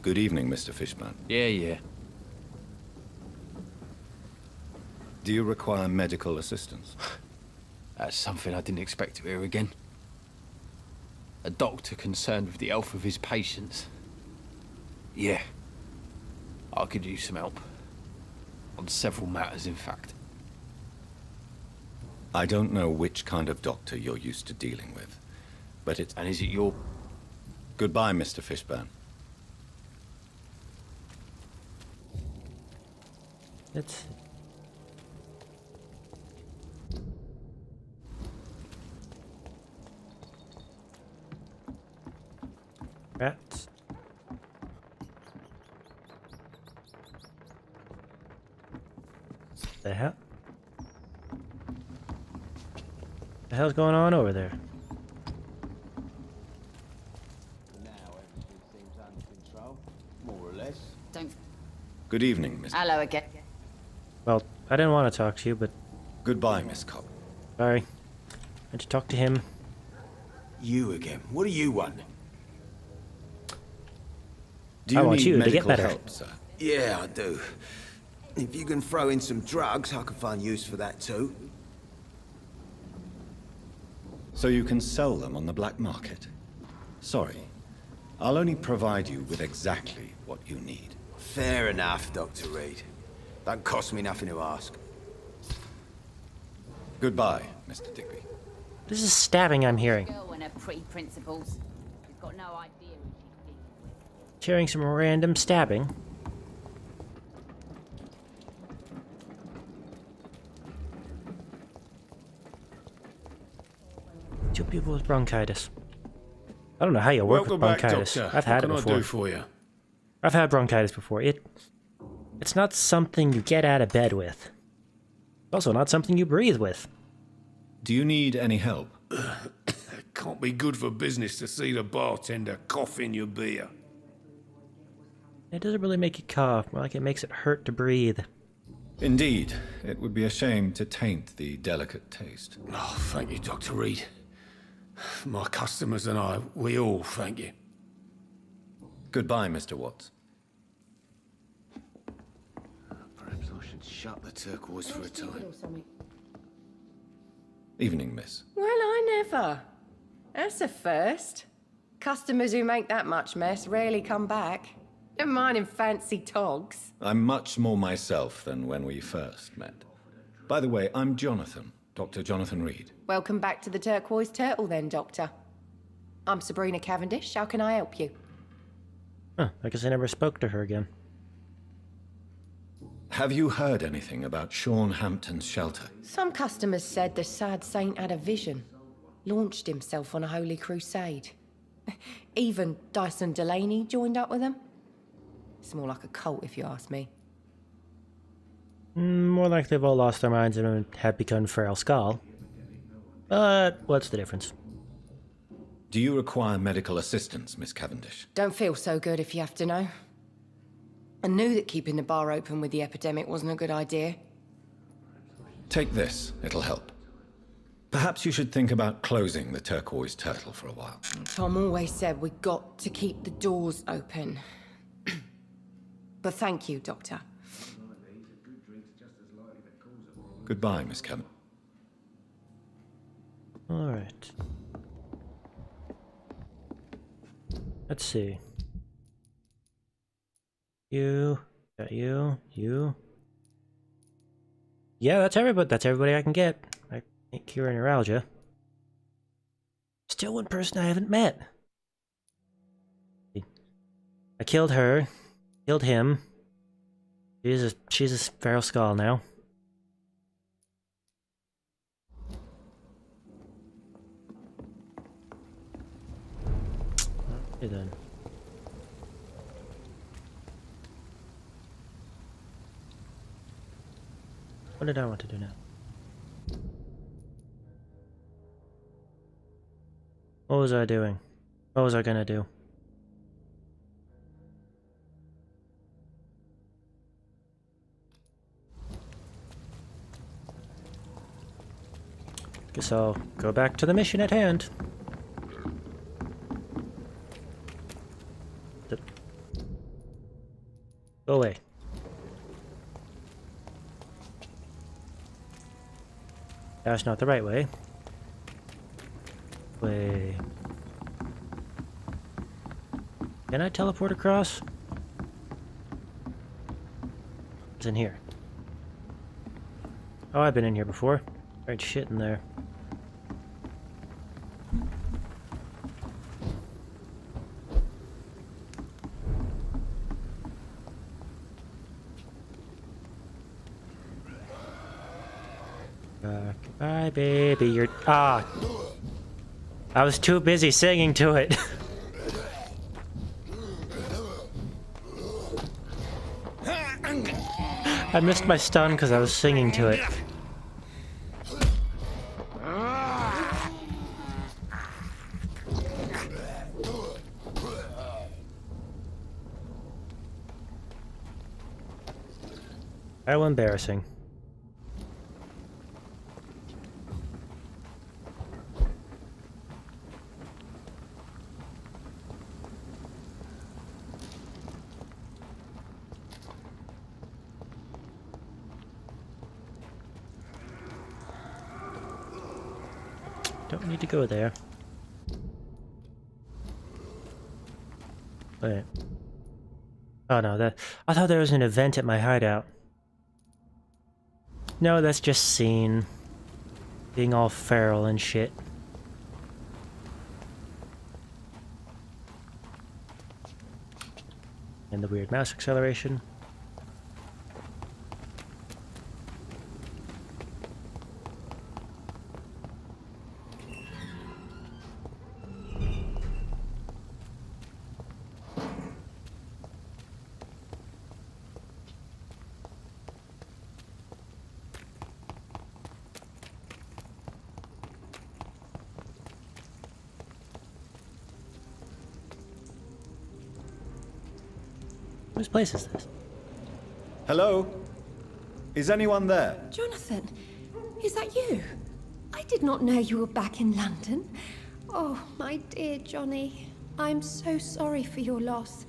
Good evening, Mr. Fishburne. Yeah. Do you require medical assistance? That's something I didn't expect to hear again. A doctor concerned with the health of his patients. Yeah. I could use some help. On several matters, in fact. I don't know which kind of doctor you're used to dealing with, but it's... And is it your... Goodbye, Mr. Fishburne. Let's... Rats. The hell? The hell's going on over there? Now everything seems under control, more or less. Don't. Good evening, Miss... Hello again. Well, I didn't want to talk to you, but Goodbye, Miss Cobb. sorry. Had to talk to him. You again. What do you want? Do I you want need you to get medical better. help, sir? Yeah, I do. If you can throw in some drugs, I can find use for that too. So you can sell them on the black market? Sorry. I'll only provide you with exactly what you need. Fair enough, Dr. Reed. Don't cost me nothing to ask. Goodbye, Mr. Digby. This is stabbing I'm hearing. Girl and her pretty principles. She's got no idea who she's dealing with. Hearing some random stabbing. Two people with bronchitis. I don't know how you work with bronchitis. I've had it before. What can I do for you? I've had bronchitis before. It's not something you get out of bed with. It's also not something you breathe with. Do you need any help? It can't be good for business to see the bartender cough in your beer. It doesn't really make you cough, more like it makes it hurt to breathe. Indeed. It would be a shame to taint the delicate taste. Oh, thank you, Dr. Reed. My customers and I, we all thank you. Goodbye, Mr. Watts. Perhaps I should shut the turquoise for a time. Evening, miss. Well, I never. That's a first. Customers who make that much mess rarely come back. Never mind in fancy togs. I'm much more myself than when we first met. By the way, I'm Jonathan, Dr. Jonathan Reed. Welcome back to the Turquoise Turtle then, Doctor. I'm Sabrina Cavendish. How can I help you? Huh, I guess I never spoke to her again. Have you heard anything about Sean Hampton's shelter? Some customers said the sad saint had a vision. Launched himself on a holy crusade. Even Dyson Delaney joined up with him. It's more like a cult, if you ask me. More like they've all lost their minds and have become Feral Skull. But what's the difference? Do you require medical assistance, Miss Cavendish? Don't feel so good if you have to know. I knew that keeping the bar open with the epidemic wasn't a good idea. Take this, it'll help. Perhaps you should think about closing the Turquoise Turtle for a while. Tom always said we got to keep the doors open. But thank you, Doctor. Goodbye, Miss Cavendish. Alright. Let's see. You. Got you. You. Yeah, that's everybody I can get. I can't cure neuralgia. Still one person I haven't met. I killed her. Killed him. She's a Feral Skull now. Okay then. What did I want to do now? What was I doing? What was I gonna do? Guess I'll go back to the mission at hand. Go away. That's not the right way. Way. Can I teleport across? What's in here? Oh, I've been in here before. Right shit in there. Goodbye, baby. You're... Ah! I was too busy singing to it. I missed my stun because I was singing to it. How embarrassing. Don't need to go there. Wait. Oh no, I thought there was an event at my hideout. No, that's just scene. Being all feral and shit. And the weird mouse acceleration. Whose place is this? Hello? Is anyone there? Jonathan, is that you? I did not know you were back in London. Oh, my dear Johnny. I'm so sorry for your loss.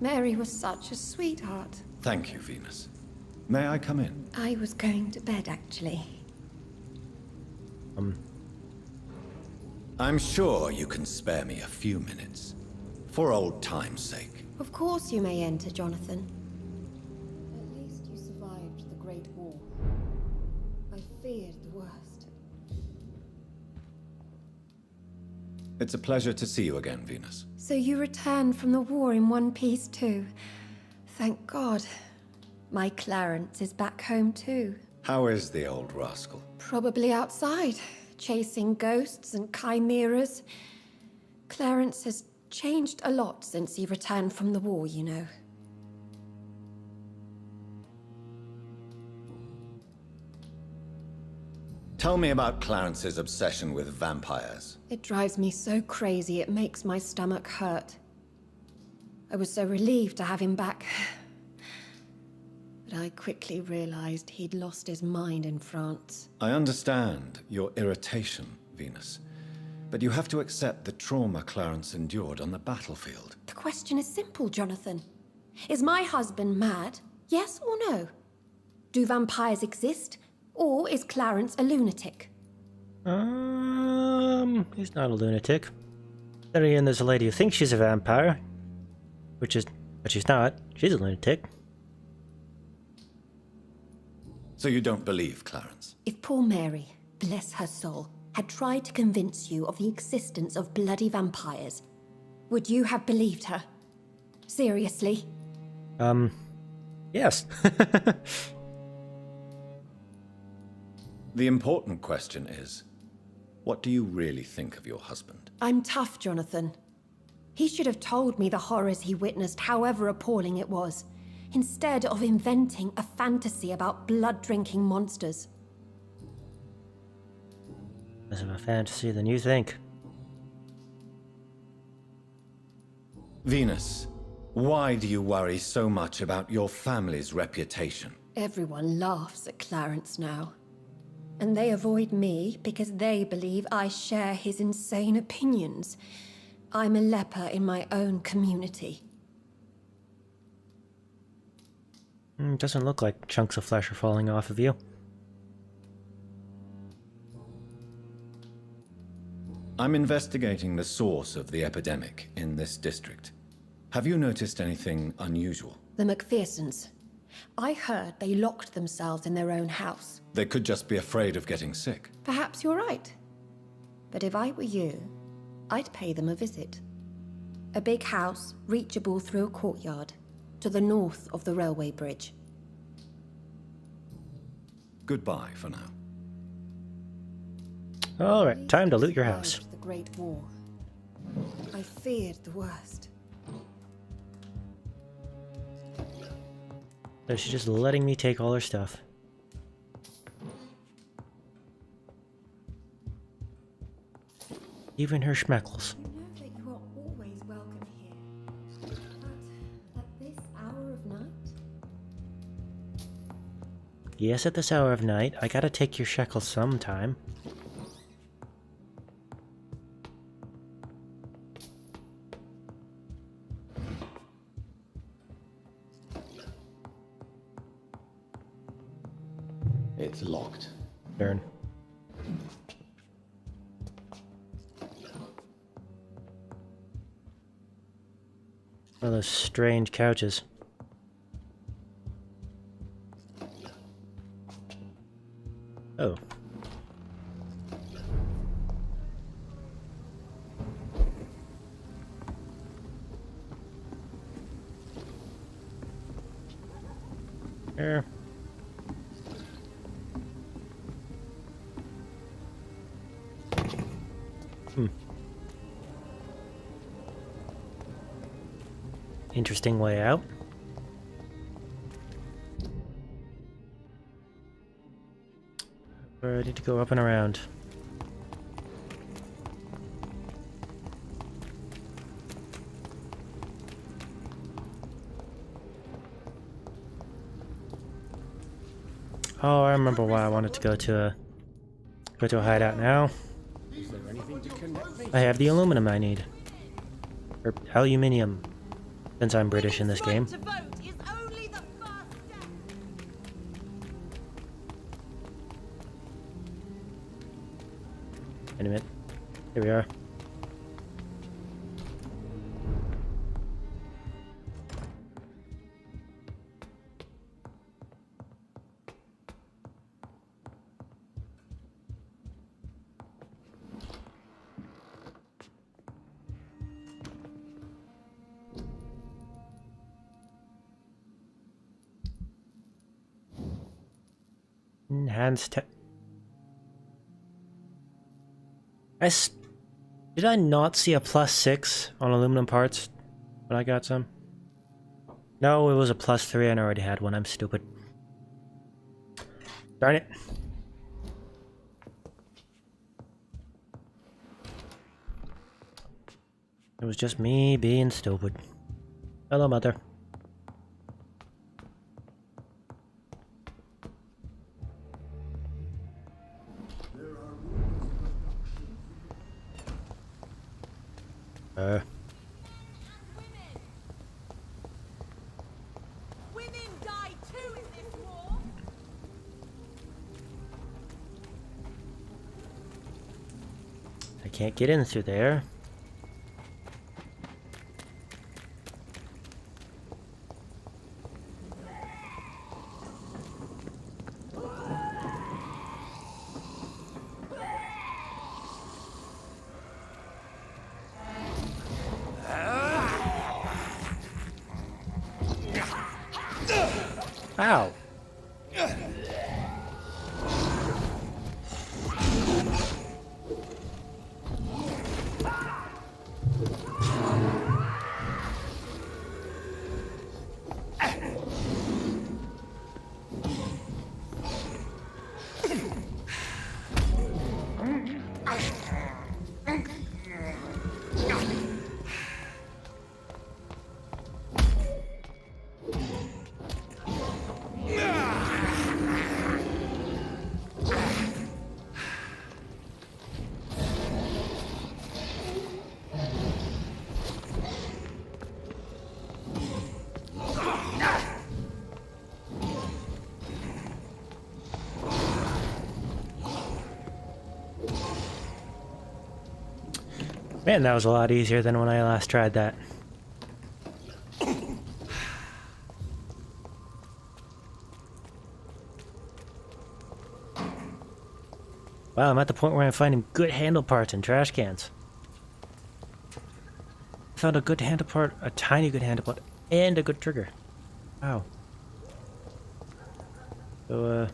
Mary was such a sweetheart. Thank you, Venus. May I come in? I was going to bed, actually. I'm sure you can spare me a few minutes. For old time's sake. Of course you may enter, Jonathan. At least you survived the Great War. I feared the worst. It's a pleasure to see you again, Venus. So you returned from the war in one piece too. Thank God. My Clarence is back home too. How is the old rascal? Probably outside, chasing ghosts and chimeras. Clarence has changed a lot since he returned from the war, you know. Tell me about Clarence's obsession with vampires. It drives me so crazy it makes my stomach hurt. I was so relieved to have him back. But I quickly realized he'd lost his mind in France. I understand your irritation, Venus. But you have to accept the trauma Clarence endured on the battlefield. The question is simple, Jonathan. Is my husband mad? Yes or no? Do vampires exist? Or is Clarence a lunatic? He's not a lunatic. Then again, there's a lady who thinks she's a vampire. But she's not. She's a lunatic. So you don't believe Clarence? If poor Mary, bless her soul, had tried to convince you of the existence of bloody vampires, would you have believed her? Seriously? Yes. The important question is, what do you really think of your husband? I'm tough, Jonathan. He should have told me the horrors he witnessed, however appalling it was, instead of inventing a fantasy about blood-drinking monsters. Less of a fantasy than you think. Venus, why do you worry so much about your family's reputation? Everyone laughs at Clarence now. And they avoid me because they believe I share his insane opinions. I'm a leper in my own community. Doesn't look like chunks of flesh are falling off of you. I'm investigating the source of the epidemic in this district. Have you noticed anything unusual? The McPhersons. I heard they locked themselves in their own house. They could just be afraid of getting sick. Perhaps you're right. But if I were you, I'd pay them a visit. A big house, reachable through a courtyard, to the north of the railway bridge. Goodbye for now. Alright, time to loot your house. The Great War. I feared the worst. So she's just letting me take all her stuff. Even her schmeckles. You know that you are always welcome here. But at this hour of night? Yes, at this hour of night. I gotta take your shekels sometime. It's locked. Darn. One of those strange couches. Oh. There. Interesting way out. We're ready to go up and around. Oh, I remember why I wanted to go to a hideout now. I have the aluminum I need. Or aluminium, since I'm British in this game. Wait a minute. Here we are. Enhanced Did I not see a +6 on aluminum parts when I got some? No, it was a +3 and I already had one. I'm stupid. Darn it. It was just me being stupid. Hello, mother. Women die too in this war. I can't get in through there. Ow. Man, that was a lot easier than when I last tried that. Wow, I'm at the point where I'm finding good handle parts in trash cans. Found a good handle part, a tiny good handle part, and a good trigger. Wow. So,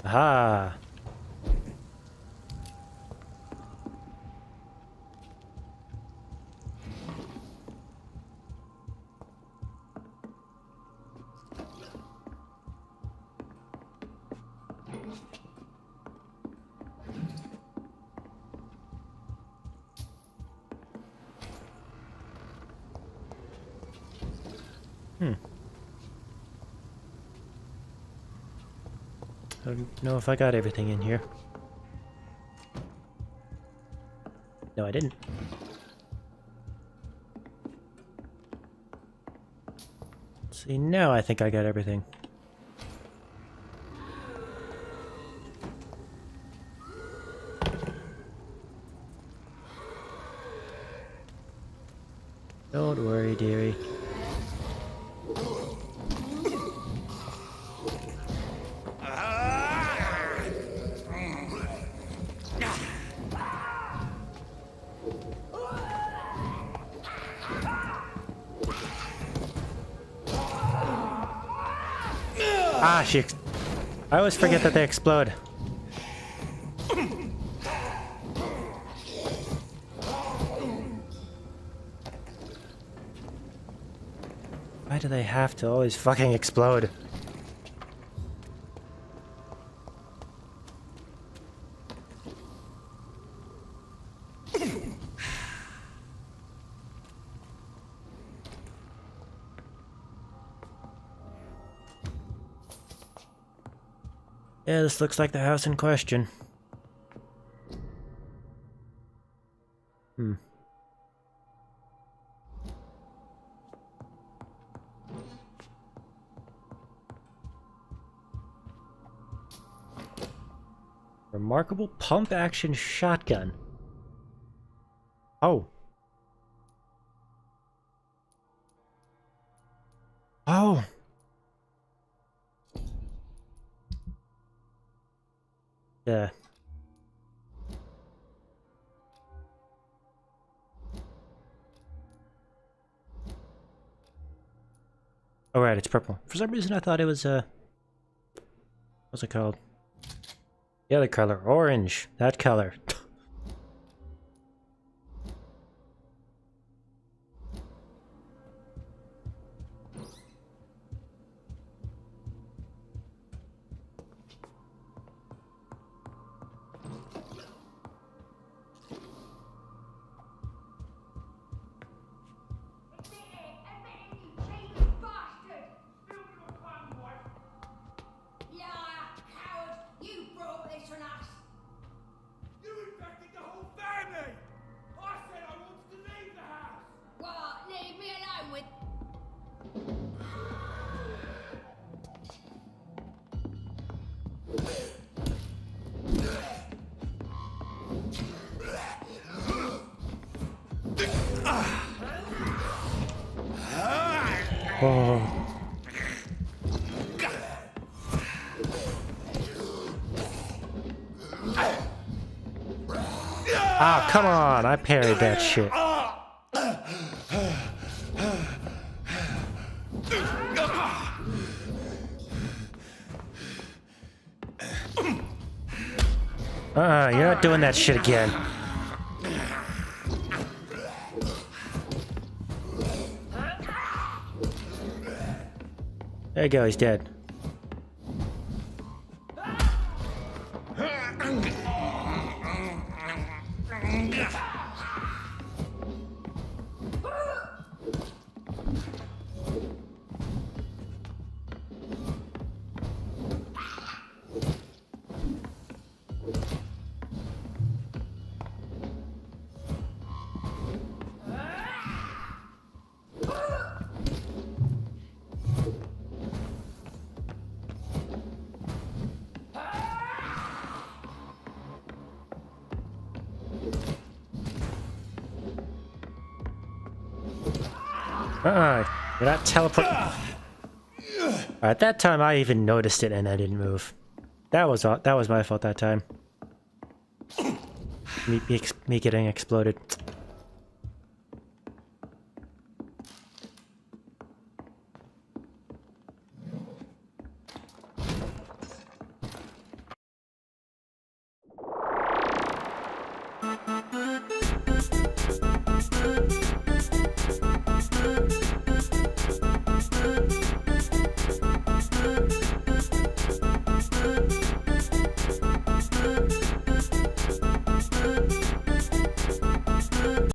aha! I don't know if I got everything in here. No, I didn't. See, now I think I got everything. Don't worry, dearie. Ah, I always forget that they explode. Why do they have to always fucking explode? Yeah, this looks like the house in question. Remarkable pump-action shotgun. Oh. Oh. Yeah. Oh right, it's purple. For some reason I thought it was what's it called? The other color, orange. That color. Oh. Ah, come on! I parried that shit. You're not doing that shit again. There you go, he's dead. You're not teleport. Alright, that time I even noticed it and I didn't move. That was my fault that time. Me getting exploded.